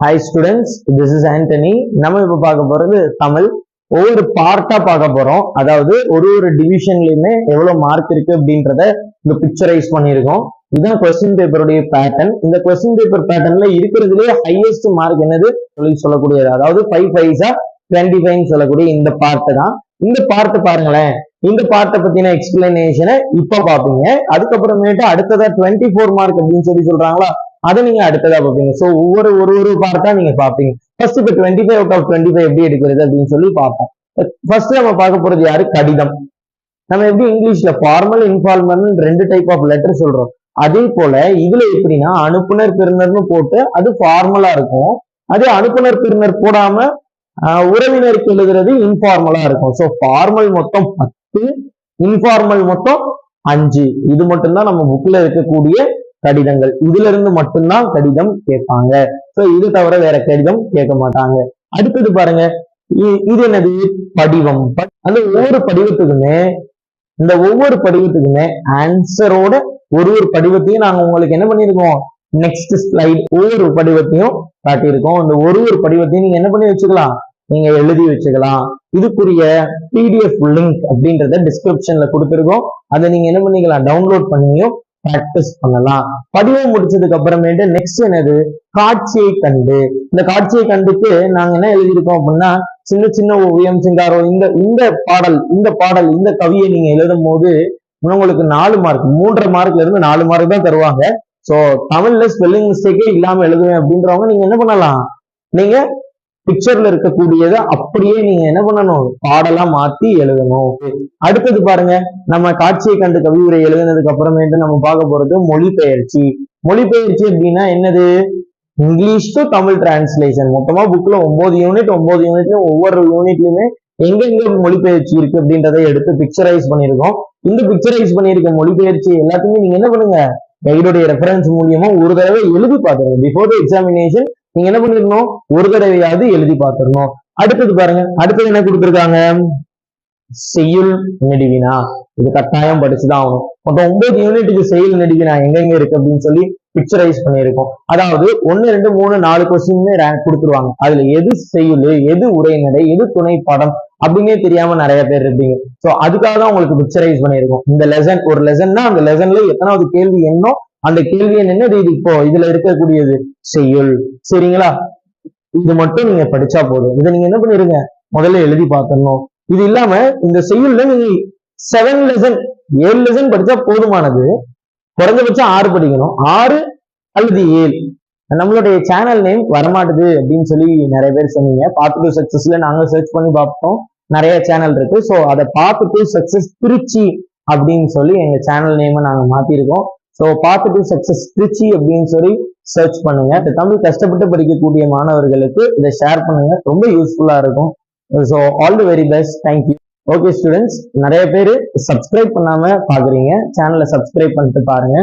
Hi students, this is Anthony. நம்ம இப்ப பார்க்க போறது தமிழ். ஒவ்வொரு பார்ட்டா பார்க்க போறோம். அதாவது ஒரு டிவிஷன்லயுமே எவ்வளவு மார்க் இருக்கு அப்படின்றத இந்த பிக்சரைஸ் பண்ணியிருக்கோம். இதுதான் கொஸ்டின் பேப்பருடைய பேட்டர்ன். இந்த கொஸ்டின் பேப்பர் பேட்டர்ன்ல இருக்கிறதுலேயே ஹையஸ்ட் மார்க் என்னது சொல்லக்கூடியது, அதாவது 5 5s 25 சொல்லக்கூடிய இந்த பார்ட் தான். இந்த பார்ட் பாருங்களேன். இந்த பார்ட்டை பத்தின எக்ஸ்பிளனேஷனை இப்ப பாப்பீங்க. அதுக்கப்புறமேட்டு அடுத்ததா 24 மார்க் அப்படின்னு சொல்றாங்களா, அதை நீங்க அடுத்ததா பார்ப்பீங்க. சோ ஒரு பார்ட்டா நீங்க பாப்பீங்க. ஃபர்ஸ்ட் இப்ப 25 out of 25 எப்படி எடுக்கிறது அப்படின்னு சொல்லி பார்ப்போம். ஃபர்ஸ்ட் நம்ம பார்க்க போறது யாரு? கடிதம். நம்ம எப்படி இங்கிலீஷ்ல formal informal 2 type of letter சொல்றோம். அதே போல இதுல எப்படின்னா அனுப்புனர் பெறுநர்னு போட்டு அது ஃபார்மலா இருக்கும். அதே அனுப்புனர் பெறுநர் போடாம உறவினருக்கு எழுதுறது இன்ஃபார்மலா இருக்கும். சோ ஃபார்மல் மொத்தம் 10, இன்ஃபார்மல் மொத்தம் 5. இது மட்டும்தான் நம்ம புக்ல இருக்கக்கூடிய கடிதங்கள். இதுல இருந்து மட்டும்தான் கடிதம் கேட்பாங்க. சோ இது தவிர வேற கடிதம் கேட்க மாட்டாங்க. அடுத்தது பாருங்க, இது என்னது? படிவம். அந்த ஒவ்வொரு படிவத்துக்குமே ஆன்சரோட ஒரு படிவத்தையும் நாங்க உங்களுக்கு என்ன பண்ணிருக்கோம், நெக்ஸ்ட் ஸ்லைட் ஒவ்வொரு படிவத்தையும் காட்டியிருக்கோம். அந்த ஒரு படிவத்தையும் நீங்க என்ன பண்ணி வச்சுக்கலாம், நீங்க எழுதி வச்சுக்கலாம். இதுக்குரிய PDF லிங்க் அப்படின்றத டிஸ்கிரிப்ஷன்ல கொடுத்துருக்கோம். அதை நீங்க என்ன பண்ணிக்கலாம், டவுன்லோட் பண்ணியும் பிராக்டிஸ் பண்ணலாம். படிவம் முடிச்சதுக்கு அப்புறமேட்டு நெக்ஸ்ட் என்னது? காட்சியை கண்டு. இந்த காட்சியை கண்டுக்கு நாங்க என்ன எழுதியிருக்கோம் அப்படின்னா, சின்ன சின்ன ஓவியம், சிங்காரோ, இந்த பாடல் இந்த கவியை நீங்க எழுதும் போது உங்களுக்கு 4 மார்க், 3.5 மார்க்ல இருந்து 4 மார்க் தான் தருவாங்க. சோ தமிழ்ல ஸ்பெல்லிங் மிஸ்டேக்கே இல்லாம எழுதுவேன் அப்படின்றவங்க நீங்க என்ன பண்ணலாம், நீங்க பிக்சர்ல இருக்கக்கூடியதை அப்படியே நீங்க என்ன பண்ணணும், பாடலா மாத்தி எழுதணும். அடுத்தது பாருங்க, நம்ம காட்சியை கண்டு கவியுரை எழுதுனதுக்கு அப்புறமேட்டு நம்ம பார்க்க போறது மொழிபெயர்ச்சி. மொழிபெயர்ச்சி அப்படின்னா என்னது? English to Tamil translation. மொத்தமா புக்ல 9 யூனிட், 9 யூனிட்லயும் ஒவ்வொரு யூனிட்லயுமே எங்கெங்க மொழிபெயர்ச்சி இருக்கு அப்படின்றத எடுத்து பிக்சரைஸ் பண்ணிருக்கோம். இந்த பிக்சரைஸ் பண்ணிருக்க மொழிபெயர்ச்சி எல்லாத்தையுமே நீங்க என்ன பண்ணுங்க, கைடுடைய ரெஃபரன்ஸ் மூலியமா ஒரு தடவை எழுதி பார்த்துருங்க. பிஃபோர் தி எக்ஸாமினேஷன் நீங்க என்ன பண்ணிருக்கணும், ஒரு தடவையாவது எழுதி பார்த்துடணும். அடுத்தது பாருங்க, அடுத்தது என்ன கொடுத்திருக்காங்க? செய்யுள் நெடுவினா. இது கட்டாயம் படிச்சுதான் ஆகணும். மொத்தம் 9 யூனிட்டுக்கு செய்யுள் நெடுவினா எங்கெங்க இருக்கு அப்படின்னு சொல்லி பிக்சரைஸ் பண்ணியிருக்கோம். அதாவது 1 2 3 4 கொஸ்டின்மே ரேங்க் கொடுத்துருவாங்க. அதுல எது செய்யுள், எது உரைநடை, எது துணை பாடம் அப்படின்னே தெரியாம நிறைய பேர் இருப்பீங்க. சோ அதுக்காக தான் உங்களுக்கு பிக்சரைஸ் பண்ணியிருக்கோம். இந்த லெசன் ஒரு லெசன்னா அந்த லெசன்ல எத்தனாவது கேள்வி என்னோ அந்த கேள்வி என்னது, இது இப்போ இதுல இருக்கக்கூடியது செய்யுள். சரிங்களா? இது மட்டும் நீங்க படிச்சா போதும். இதை நீங்க என்ன பண்ணிருங்க, முதல்ல எழுதி பார்த்துடணும். இது இல்லாம இந்த செய்யுள்ல நீங்க 7 லெசன் படிச்சா போதுமானது. குறைஞ்சபட்சம் 6 படிக்கணும், 6 அல்லது 7. நம்மளுடைய சேனல் நேம் வரமாட்டுது அப்படின்னு சொல்லி நிறைய பேர் சொன்னீங்க. பார்த்துட்டு சக்சஸ்ல நாங்க சர்ச் பண்ணி பார்த்தோம், நிறைய சேனல் இருக்கு. ஸோ அதை பார்த்துட்டு சக்சஸ் திருச்சி அப்படின்னு சொல்லி எங்க சேனல் நேமை நாங்க மாத்திருக்கோம். ஸோ பார்த்துட்டு சக்சஸ் திருச்சி அப்படின்னு சொல்லி சர்ச் பண்ணுங்க. தமிழ் கஷ்டப்பட்டு படிக்கக்கூடிய மாணவர்களுக்கு இதை ஷேர் பண்ணுங்க, ரொம்ப யூஸ்ஃபுல்லா இருக்கும். So all the very best, thank you. Okay students, நிறைய பேர் சப்ஸ்கிரைப் பண்ணாம பாக்குறீங்க, சேனலை சப்ஸ்கிரைப் பண்ணிட்டு பாருங்க.